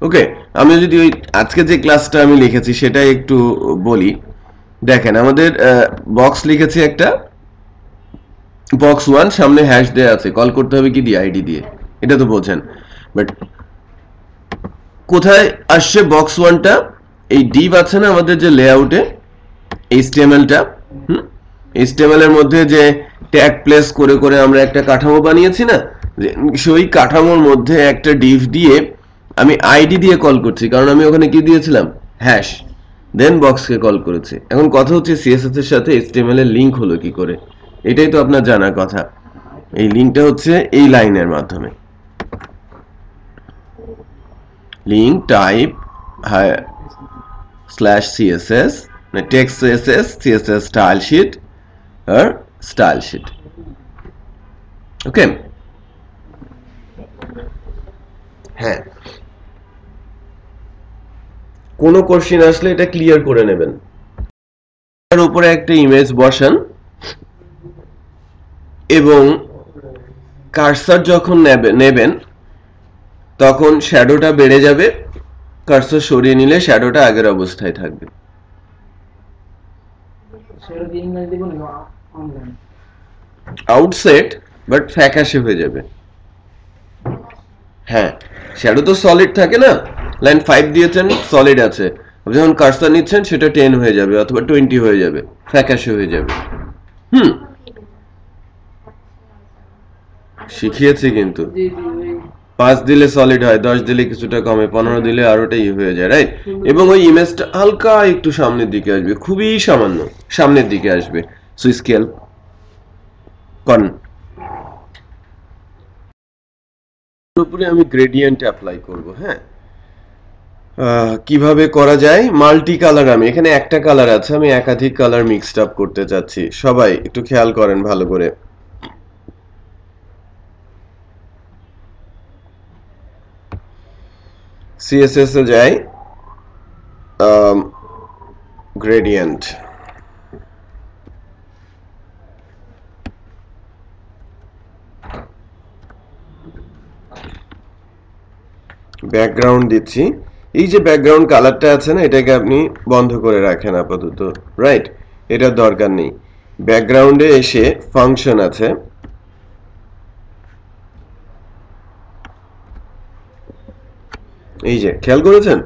ওকে, আমি যদি ওই আজকে যে ক্লাসটা আমি লিখেছি সেটা একটু বলি। দেখেন, আমাদের বক্স লিখেছি একটা, বক্স 1, সামনে হ্যাশ দেয়া আছে, কল করতে হবে কি দিয়ে? আইডি দিয়ে, এটা তো বোঝেন। বাট কোথায় আসছে বক্স 1টা? এই ডিভ আছে না আমাদের যে লেআউটে, এইচটিএমএলটা, এইচটিএমএল এর মধ্যে যে ট্যাগ প্লেস করে করে আমরা একটা কাঠামো বানিয়েছি না, সেই কাঠামোর মধ্যে একটা ডিভ দিয়ে আমি আইডি দিয়ে কল করছি, কারণ আমি ওখানে কি দিয়েছিলাম? হ্যাশ, দেন বক্সকে কল করেছি। এখন কথা হচ্ছে সিএসএস এর সাথে এইচটিএমএল এর লিংক হলো কি করে, এটাই তো আপনার জানার কথা। এই লিংকটা হচ্ছে এই লাইনের মাধ্যমে, লিংক টাইপ /css, মানে text CSS, CSS style sheet আর স্টাইল শীট। ওকে, হ্যাঁ, কোনো কোশ্চেন আসলে এটা ক্লিয়ার করে নেবেন। এর উপরে একটা ইমেজ বসান এবং কার্সার যখন নেবেন তখন শ্যাডোটা বেড়ে যাবে, কার্সার সরিয়ে নিলে শ্যাডোটা আগের অবস্থায় থাকবে। আউটসেট বাট ফ্যাকাশে হয়ে যাবে। হ্যাঁ, শ্যাডো তো সলিড থাকে না, লাইন 5 দিয়েছেন সলিড আছে, যখন কার্সার নিচ্ছেন সেটা 10 হয়ে যাবে অথবা 20 হয়ে যাবে, ফ্যাকাশে হয়ে যাবে। শিখিয়েছি কিন্তু 5 দিলে সলিড হয়, 10 দিলে কিছুটা কমে, 15 দিলে আরোটাই হয়ে যায়, রাইট? এবং ওই ইমেজটা হালকা একটু সামনের দিকে আসবে, খুবই সামান্য সামনের দিকে আসবে। সো স্কেল করেন, উপরে আমি গ্রেডিয়েন্ট অ্যাপ্লাই করব। হ্যাঁ, কিভাবে করা যায়? মাল্টি কালার, আমি এখানে একটা কালার আছে, আমি একাধিক কালার মিক্সড আপ করতে চাচ্ছি। সবাই একটু খেয়াল করেন ভালো করে। CSS এ যাই, গ্রেডিয়েন্ট, ব্যাকগ্রাউন্ড দিচ্ছি। এই যে ব্যাকগ্রাউন্ড কালারটা আছে না, এটাকে আপনি বন্ধ করে রাখেন আপাতত, রাইট? এটার দরকার নেই। ব্যাকগ্রাউন্ডে এসে ফাংশন আছে, এই যে খেয়াল করেছেন,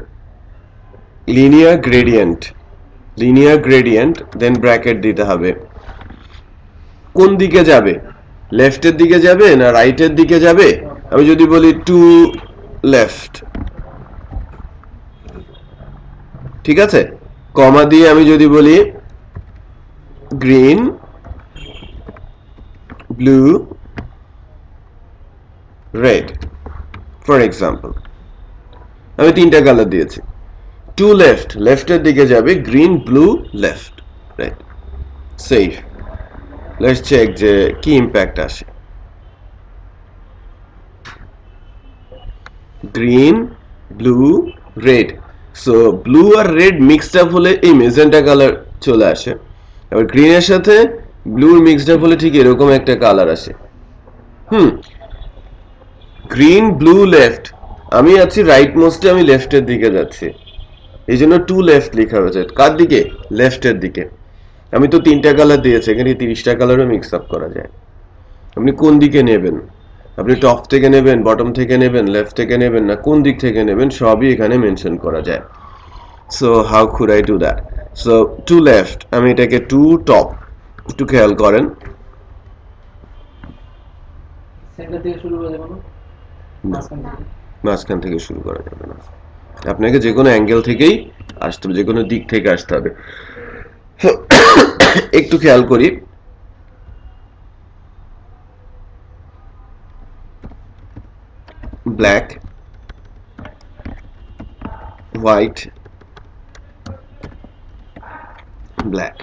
লিনিয়ার গ্রেডিয়েন্ট, লিনিয়ার গ্রেডিয়েন্ট, দেন ব্র্যাকেট দিতে হবে। কোন দিকে যাবে? লেফটের দিকে যাবে না রাইটের দিকে যাবে? আমি যদি বলি টু লেফট, ঠিক আছে, কমা দিয়ে আমি যদি বলি green, blue, red for example, আমি 3টা কালার দিয়েছি। টু লেফট, লেফটের দিকে যাবে, green, blue, left, right? Save. Let's check যে কি ইম্প্যাক্ট আসে। Green, blue, red. So blue আর রেড মিক্সড আপ হলে এই মেজেন্টা কালার চলে আসে, আবার গ্রিনের সাথে ব্লুর মিক্সড আপ হলে ঠিক এরকম একটা কালার আসে। গ্রিন, ব্লু, লেফট, আমি আছি রাইট মোস্টে, আমি লেফটের দিকে যাচ্ছি, এই জন্য টু লেফট লেখা হয়েছে। কার দিকে? লেফটের দিকে। আমি তো 3টা কালার দিয়েছি, এখানে 30টা কালারও মিক্স আপ করা যায়। আপনি কোন দিকে নেবেন? আপনি টপ থেকে নেবেন, বটম থেকে নেবেন, লেফট থেকে নেবেন, না কোন দিক থেকে নেবেন, সবই এখানে মেনশন করা যায়। So how could I do that? So to left, আমি এটাকে টু টপ, একটু খেয়াল করেন। সেন্টার থেকে শুরু করা যাবে না, মাঝখান থেকে শুরু করা যাবে না, আপনাকে যে কোনো অ্যাঙ্গেল থেকেই আসতে হবে, যে কোনো দিক থেকে আসতে হবে। একটু খেয়াল করি, ব্ল্যাক, হোয়াইট, ব্ল্যাক,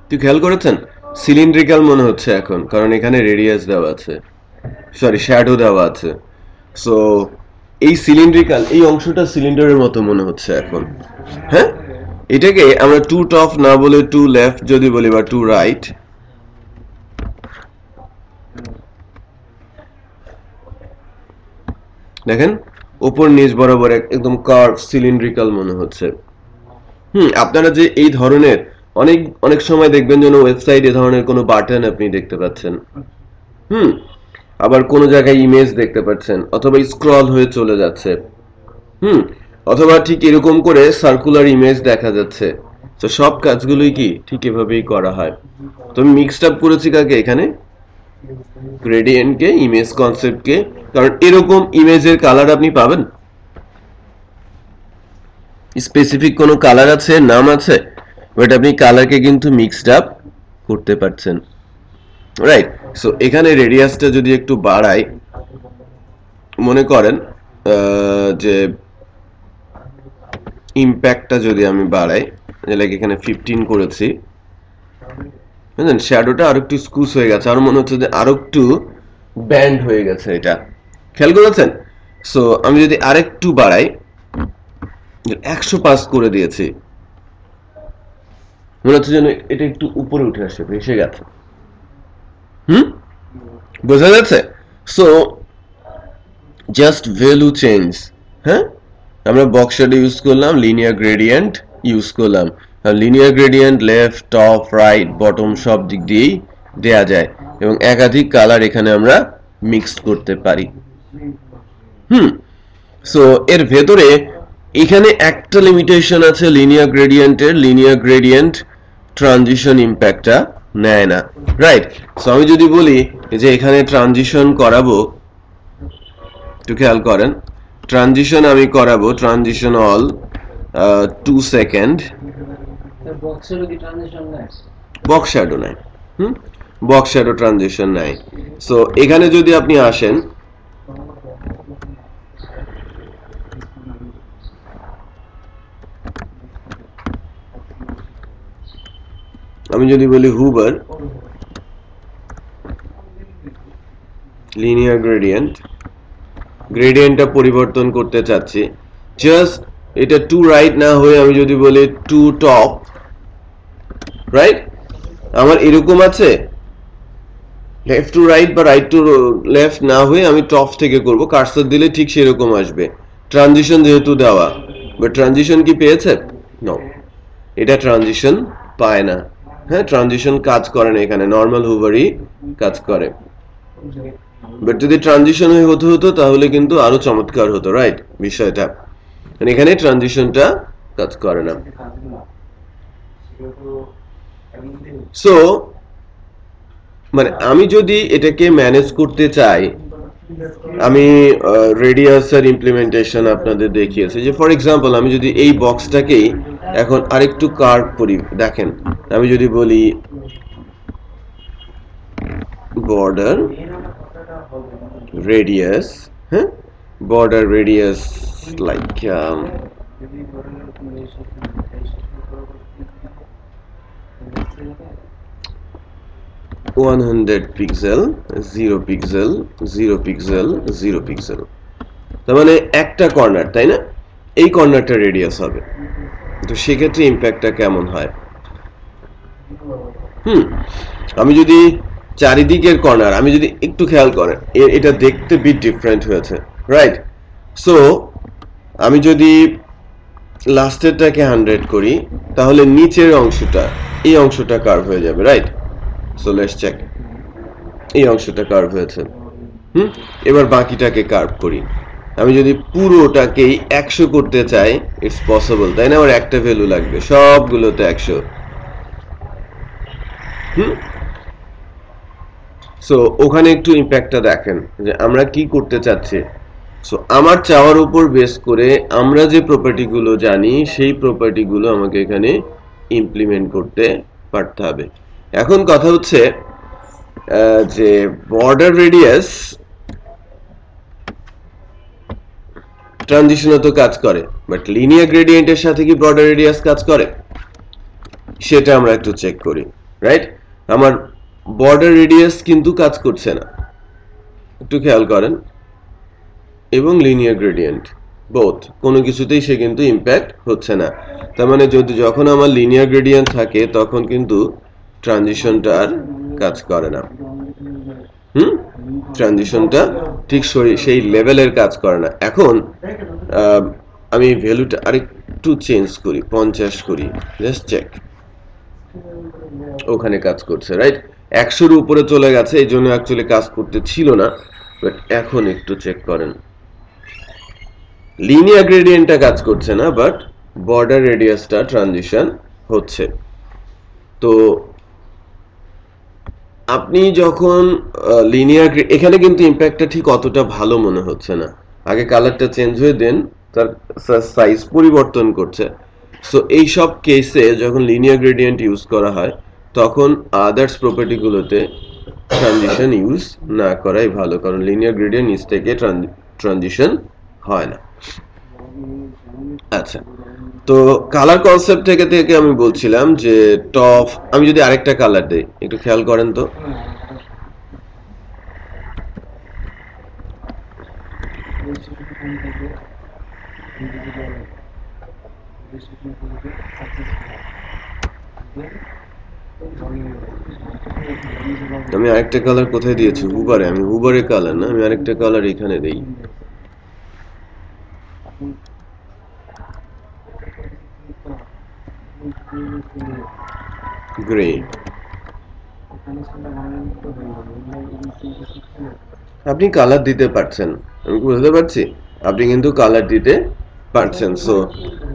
তুই খেয়াল করেছেন সিলিন্ড্রিক্যাল মনে হচ্ছে এখন, কারণ এখানে রেডিয়াস দেওয়া আছে, সরি শ্যাডো দেওয়া আছে। সো এই সিলিন্ড্রিক্যাল এই অংশটা সিলিন্ডারের মতো মনে হচ্ছে এখন। হ্যাঁ, এটাকে আমরা টু টপ না বলে টু লেফট যদি বলি, বা টু রাইট, দেখেন উপর নিচ বরাবর একদম কার্ভ সিলিন্ড্রিক্যাল মনে হচ্ছে। আপনারা যে এই ধরনের অনেক অনেক সময় দেখবেন যেন ওয়েবসাইট এ ধরনের কোনো বাটন আপনি দেখতে পাচ্ছেন, আবার কোনো জায়গায় ইমেজ দেখতে পাচ্ছেন, অথবা স্ক্রল হয়ে চলে যাচ্ছে, অথবা ঠিক এরকম করে সার্কুলার ইমেজ দেখা যাচ্ছে। তো সব কাজগুলোই কি ঠিক এভাবেই করা হয়। তো আমি মিক্সড আপ করেছি কাকে? এখানে গ্রেডিয়েন্টকে, ইমেজ কনসেপ্টকে, কারণ এরকম ইমেজের কালার আপনি পাবেন, স্পেসিফিক কোনো কালার আছে, নাম আছে, বাট আপনি কালারকে কিন্তু মিক্সড আপ করতে পারছেন, রাইট? সো এখানে রেডিয়াসটা যদি একটু বাড়াই, মনে করেন যে ইম্প্যাক্টটা যদি আমি বাড়াই, লাইক এখানে 15 করেছি, বুঝলেন, শ্যাডোটা আরো একটু স্কুস হয়ে গেছে, আর মনে হচ্ছে যে আরো একটু ব্যান্ড হয়ে গেছে, এটা খেয়াল করেছেন? সো আমি যদি আরেকটু বাড়াই, 105 করে দিয়েছি, মনে হচ্ছে যেন এটা একটু উপরে উঠে আসে, ভেসে গেছে। বোঝা যাচ্ছে? সো জাস্ট ভ্যালু চেঞ্জ, হ্যাঁ, আমরা বক্স শ্যাডো ইউজ করলাম, লিনিয়ার গ্রেডিয়েন্ট ইউজ করলাম। Linear gradient left, top, right, bottom সব দিক দিয়েই দেয়া যায় এবং একাধিক কালার এখানে আমরা মিক্স করতে পারি। সো এর ভেতরে এখানে একটা লিমিটেশন আছে লিনিয়ার গ্রেডিয়েন্টের, লিনিয়ার গ্রেডিয়েন্ট ট্রানজিশন ইম্প্যাক্টটা নেয় না, রাইট? সো আমি যদি বলি যে এখানে ট্রানজিশন করাবো, একটু খেয়াল করেন, ট্রানজিশন আমি করাবো, transition all 2 second, box shadow নাই, বক্স শ্যাডো ট্রানজিশন নাই। সো এখানে যদি আপনি আসেন, আমি যদি বলি হুবার লিনিয়ার গ্রেডিয়েন্ট, গ্রেডিয়েন্টটা পরিবর্তন করতে চাচ্ছি, জাস্ট এটা টু রাইট না হয়ে আমি যদি বলি টু টপ, রাইট? আমার এরকম আছে, লেফট টু রাইট বা রাইট টু লেফট না হয়ে আমি টপ থেকে করব, কার্সর দিলে ঠিক সেরকম আসবে। ট্রানজিশন যেহেতু দেওয়া, বাট ট্রানজিশন কি পেয়েছে? নো, এটা ট্রানজিশন পায় না। হ্যাঁ, ট্রানজিশন কাজ করে না এখানে, নর্মাল হুভারই কাজ করে। বাট যদি ট্রানজিশন হতে হতো তাহলে কিন্তু আরো চমৎকার হতো, রাইট? বিষয়টা এখানে ট্রানজিশনটা কাজ করে না। সো মানে আমি যদি এটাকে ম্যানেজ করতে চাই, আমি রেডিয়াসের ইমপ্লিমেন্টেশন আপনাদের দেখিয়েছি, যে ফর এক্সাম্পল আমি যদি এই বক্সটাকেই এখন আরেকটু কার্ভ করি, দেখেন আমি যদি বলি বর্ডার রেডিয়াস, হ্যাঁ, border radius like 100 pixel, 0 pixel, 0 pixel, 0 pixel, তার মানে একটা কর্নার, তাই না? এই কর্নারটা রেডিয়াস হবে, তো সেক্ষেত্রে ইম্প্যাক্টটা কেমন হয়? আমি যদি চারিদিকের কর্নার, আমি যদি একটু খেয়াল করেন, এটা দেখতে বিট ডিফারেন্ট হয়েছে, রাইট? সো আমি যদি লাস্টেরটাকে 100 করি, তাহলে নিচের অংশটা, এই অংশটা কার্ভ হয়ে যাবে, রাইট? সো লেটস চেক, এই অংশটা কার্ভ হয়েছে। এবার বাকিটাকে কার্ভ করি। আমি যদি পুরোটাকেই 100 করতে চাই, ইটস পসিবল, তাই না? আমার একটা ভ্যালু লাগবে, সবগুলোতে 100। সো ওখানে একটু ইম্প্যাক্টটা দেখেন যে আমরা কি করতে চাচ্ছি। সো আমার চাওয়ার উপর বেস করে আমরা যে প্রপার্টিগুলো জানি, সেই প্রপার্টিগুলো আমাকে এখানে ইমপ্লিমেন্ট করতে পারতে হবে। এখন কথা হচ্ছে যে বর্ডার রেডিয়াস ট্রানজিশনে তো কাজ করে, বাট লিনিয়ার গ্রেডিয়েন্টের সাথে কি বর্ডার রেডিয়াস কাজ করে, সেটা আমরা একটু চেক করি, রাইট? আমার বর্ডার রেডিয়াস কিন্তু কাজ করছে না, একটু খেয়াল করেন, এবং লিনিয়ার গ্রেডিয়েন্ট বোথ, কোনো কিছুতেই সে কিন্তু ইম্প্যাক্ট হচ্ছে না। তার মানে যদি যখন আমার লিনিয়ার গ্রেডিয়েন্ট থাকে তখন কিন্তু ট্রানজিশনটা আর কাজ করে না, ট্রানজিশনটা ঠিক সেই লেভেলের কাজ করে না। এখন আমি ভ্যালুটা আরেকটু চেঞ্জ করি, 50 করি, জাস্ট চেক, ওখানে কাজ করছে, রাইট? 100-এর উপরে চলে গেছে, এই জন্য অ্যাকচুয়ালি কাজ করতে ছিল না, বাট এখন একটু চেক করেন, লিনিয়ার গ্রেডিয়েন্টটা কাজ করছে না, বাট বর্ডার রেডিয়াসটা ট্রানজিশন হচ্ছে। তো আপনি যখন লিনিয়ার, এখানে কিন্তু ইম্প্যাক্টটা ঠিক অতটা ভালো মনে হচ্ছে না, আগে কালারটা চেঞ্জ হয়ে দেন তার সাইজ পরিবর্তন করছে। সো এই সব কেসে যখন লিনিয়ার গ্রেডিয়েন্ট ইউজ করা হয়, তখন আদার্স প্রপার্টিগুলোতে ট্রানজিশন ইউজ না করাই ভালো, কারণ লিনিয়ার গ্রেডিয়েন্ট নিচ থেকে ট্রানজিশন হয় না। আচ্ছা, তো কালার কনসেপ্ট থেকে আমি বলছিলাম যে টপ, আমি যদি আরেকটা কালার দেই, একটু খেয়াল করেন তো, আমি আরেকটা কালার কোথায় দিয়েছি? হুবারে। আমি হুবারে কালার না, আমি আরেকটা কালার এখানে দেই। গ্রে। আপনি কালার দিতে পারছেন, আমি বুঝতে পারছি, আপনি কিন্তু কালার দিতে পারছেন। সো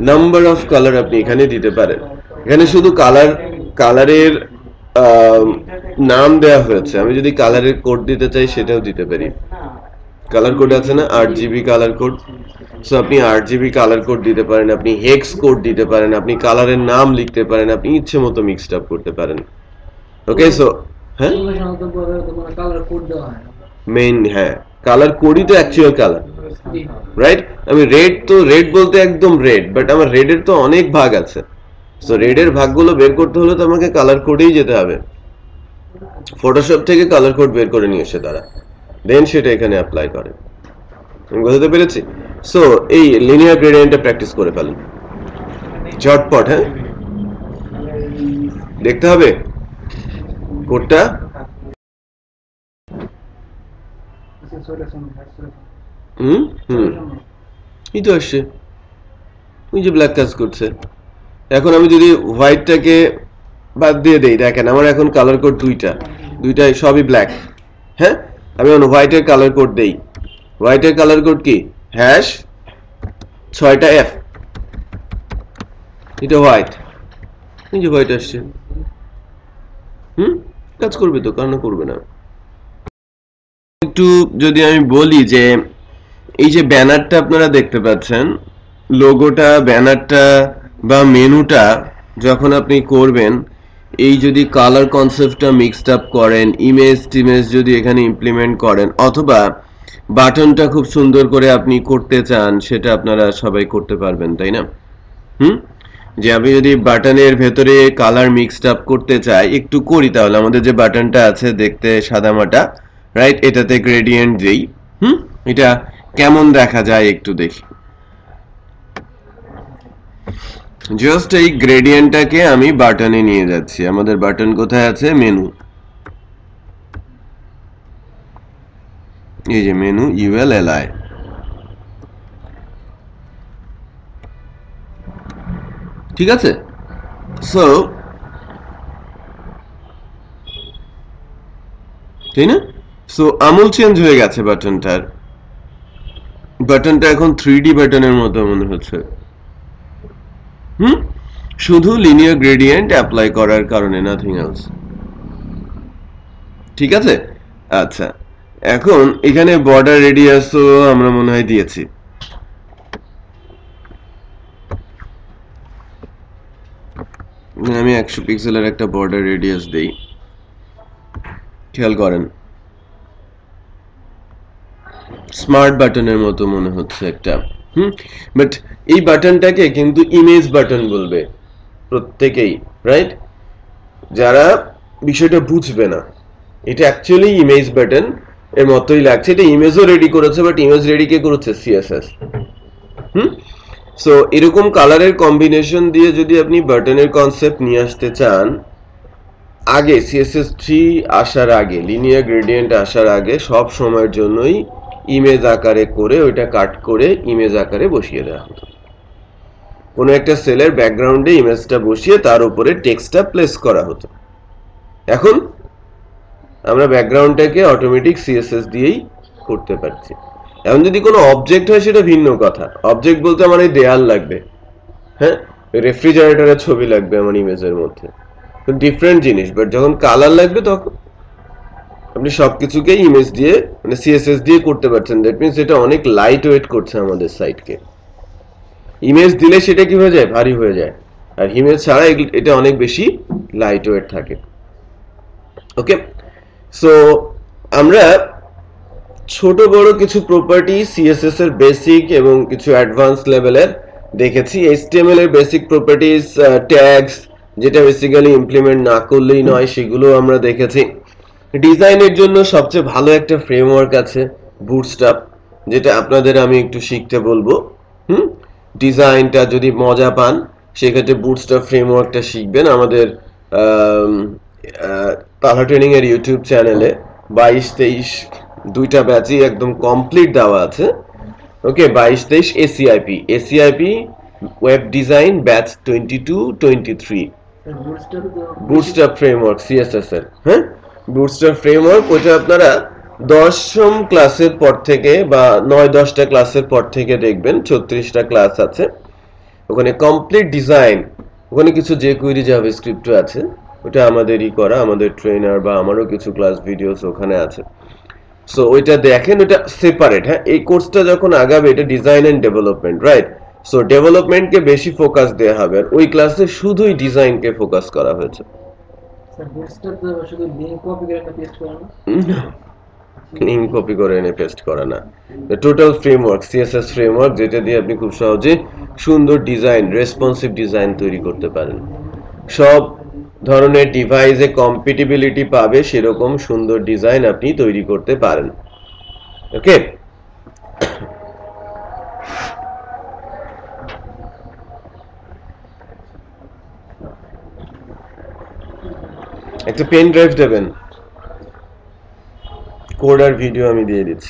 নাম্বার অফ কালার আপনি এখানে দিতে পারেন। এখানে শুধু কালারের নাম দেওয়া হয়েছে, আমি যদি কালারের কোড দিতে চাই সেটাও দিতে পারি। কালার কোড আছে না, 8GB কালার কোড। সো আপনি 8GB কালার কোড দিতে পারেন, আপনি হেক্স কোড দিতে পারেন, আপনি কালারের নাম লিখতে পারেন, আপনি ইচ্ছে মতো মিক্সড আপ করতে পারেন। ওকে, সো হ্যাঁ, কালার কোড দেওয়া হয় মেইন, হ্যাঁ কালার কোডই তো অ্যাকচুয়াল কালার, রাইট? আমি রেড বলতে একদম রেড, বাট আমার রেডের তো অনেক ভাগ আছে। সো রেডের ভাগগুলো বের করতে হলে তো আমাকে কালার কোডেই যেতে হবে। ফটোশপ থেকে কালার কোড বের করে নিয়ে এসে তারা দেন সেটা এখানে অ্যাপ্লাই করে। আমি বুঝতে পেরেছি। সো এই লিনিয়ার গ্রেডিয়েন্টটা প্র্যাকটিস করে ফেলেন ঝটপট। হ্যাঁ, দেখতে হবে কোডটা। এই তো আসছে, ওই যে ব্ল্যাক কাজ করছে। এখন আমি যদি হোয়াইটটাকে বাদ দিয়ে দেই, দেখেন আমার এখন কালার কোড দুইটাই সবই ব্ল্যাক। হ্যাঁ, আমি এখন হোয়াইটের কালার কোড দেই। হোয়াইটের কালার কোড কি? হ্যাশ 6টা F। এটা হোয়াইট, এই যে হোয়াইট আসছে। কাজ করবে তো, কারণ করবে না। একটু যদি আমি বলি যে এই যে ব্যানারটা আপনারা দেখতে পাচ্ছেন, লোগোটা, ব্যানারটা বা মেনুটা যখন আপনি করবেন, এই যদি কালার কনসেপ্টটা মিক্সড আপ করেন, ইমেজ যদি এখানে ইমপ্লিমেন্ট করেন, অথবা বাটনটা খুব সুন্দর করে আপনি করতে চান, সেটা আপনারা সবাই করতে পারবেন, তাই না? যে আমি যদি বাটনের ভেতরে কালার মিক্সড আপ করতে চাই, একটু করি তাহলে। আমাদের যে বাটনটা আছে দেখতে সাদামাটা, রাইট, এটাতে গ্রেডিয়েন্ট দেই। এটা কেমন দেখা যায় একটু দেখি। জাস্ট এই গ্রেডিয়েন্টটাকে আমি বাটনে নিয়ে যাচ্ছি। আমাদের বাটন কোথায় আছে? মেনু। এই যে মেনু, ULLI। ঠিক আছে, সো তাই না? সো আমূল চেঞ্জ হয়ে গেছে বাটনটা এখন 3D বাটনের মতো মনে হচ্ছে। শুধু লিনিয়ার গ্রেডিয়েন্ট অ্যাপ্লাই করার কারণে, নাথিং এলস। ঠিক আছে, আচ্ছা এখন এখানে বর্ডার রেডিয়াসও আমরা মনে হয় দিয়েছি। আমি 100 পিক্সেলের একটা বর্ডার রেডিয়াস দেই, খেয়াল করেন স্মার্ট বাটনের মতো মনে হচ্ছে একটা। বাট এই বাটনটাকে কিন্তু ইমেজ বাটন বলবে প্রত্যেকেই, রাইট? যারা বিষয়টা বুঝবে না, এটা অ্যাকচুয়ালি ইমেজ বাটন এর মতোই লাগছে। এটা ইমেজও রেডি করেছে, বাট ইমেজ রেডি কে করেছে? CSS। সো এরকম কালারের কম্বিনেশন দিয়ে যদি আপনি বাটনের কনসেপ্ট নিয়ে আসতে চান, আগে CSS3 আসার আগে, লিনিয়ার গ্রেডিয়েন্ট আসার আগে সব সময়ের জন্যই ইমেজ আকারে করে ওইটা কাট করে ইমেজ আকারে বসিয়ে দেওয়া হতো। কোনো একটা সেলের ব্যাকগ্রাউন্ডে ইমেজটা বসিয়ে তার উপরে টেক্সটটা প্লেস করা হতো। এখন আমরা ব্যাকগ্রাউন্ডটাকে অটোমেটিক CSS দিয়েই করতে পারছি। এখন যদি কোনো অবজেক্ট হয় সেটা ভিন্ন কথা। অবজেক্ট বলতে আমার এই দেয়াল লাগবে, হ্যাঁ, রেফ্রিজারেটরের ছবি লাগবে আমার ইমেজের মধ্যে, ডিফারেন্ট জিনিস। বাট যখন কালার লাগবে তখন আপনি সবকিছুকে ইমেজ দিয়ে, মানে CSS দিয়ে করতে পারছেন। দ্যাট মিনস এটা অনেক লাইট ওয়েট করছে আমাদের সাইটকে। ইমেজ দিলে সেটা কি হয়ে যায়? ভারী হয়ে যায়। আর ইমেজ ছাড়া এটা অনেক বেশি লাইট ওয়েট থাকে। ওকে, সো আমরা ছোট বড় কিছু প্রপার্টি CSS এর বেসিক এবং কিছু অ্যাডভান্স লেভেলের দেখেছি। HTML এর বেসিক প্রপার্টিজ, ট্যাগস, যেটা বেসিক্যালি ইমপ্লিমেন্ট না করলেই নয়, সেগুলো আমরা দেখেছি। ডিজাইনের জন্য সবচেয়ে ভালো একটা ফ্রেমওয়ার্ক আছে, বুটস্ট্র্যাপ, যেটা আপনাদের আমি একটু শিখতে বলবো। ডিজাইনটা যদি মজা পান সেক্ষেত্রে বুটস্ট্র্যাপ ফ্রেমওয়ার্কটা শিখবেন। আমাদের পালা ট্রেনিং এর ইউটিউব চ্যানেলে 22-23 দুইটা ব্যাচই একদম কমপ্লিট দেওয়া আছে। ওকে, 22-23 ACIP web design batch 22-23 bootstrap framework CSS এর। হ্যাঁ, বুটস্ট্র্যাপ ফ্রেমওয়ার্ক ওটা আপনারা 10ম ক্লাসের পর থেকে বা 9-10টা ক্লাসের পর থেকে দেখবেন, 36টা ক্লাস আছে ওখানে কমপ্লিট ডিজাইন। ওখানে কিছু jQuery জাভাস্ক্রিপ্ট আছে, ওটা আমাদেরই করা, আমাদের ট্রেনার বা আমারও কিছু ক্লাস ভিডিওস ওখানে আছে। সো ওইটা দেখেন, ওটা সেপারেট। হ্যাঁ, এই কোর্সটা যখন আগাবে এটা design and development, right? So ডেভেলপমেন্টকে বেশি ফোকাস দেওয়া হবে, আর ওই ক্লাসে শুধুই ডিজাইনকে ফোকাস করা হয়েছে। স্যার বুটস্ট্র্যাপ তো শুধু লিংক কপি করে পেস্ট করা না, লিংক কপি করে এনে পেস্ট করা না, টোটাল ফ্রেমওয়ার্ক, সিএসএস ফ্রেমওয়ার্ক, যেটা দিয়ে আপনি খুব সহজে সুন্দর ডিজাইন, রেসপন্সিভ ডিজাইন তৈরি করতে পারেন। সব ধরনের ডিভাইসে কম্প্যাটিবিলিটি পাবে সেরকম সুন্দর ডিজাইন আপনি তৈরি করতে পারেন। ওকে, একটা পেন ড্রাইভ দেবেন, কোড আর ভিডিও আমি দিয়ে দিচ্ছি।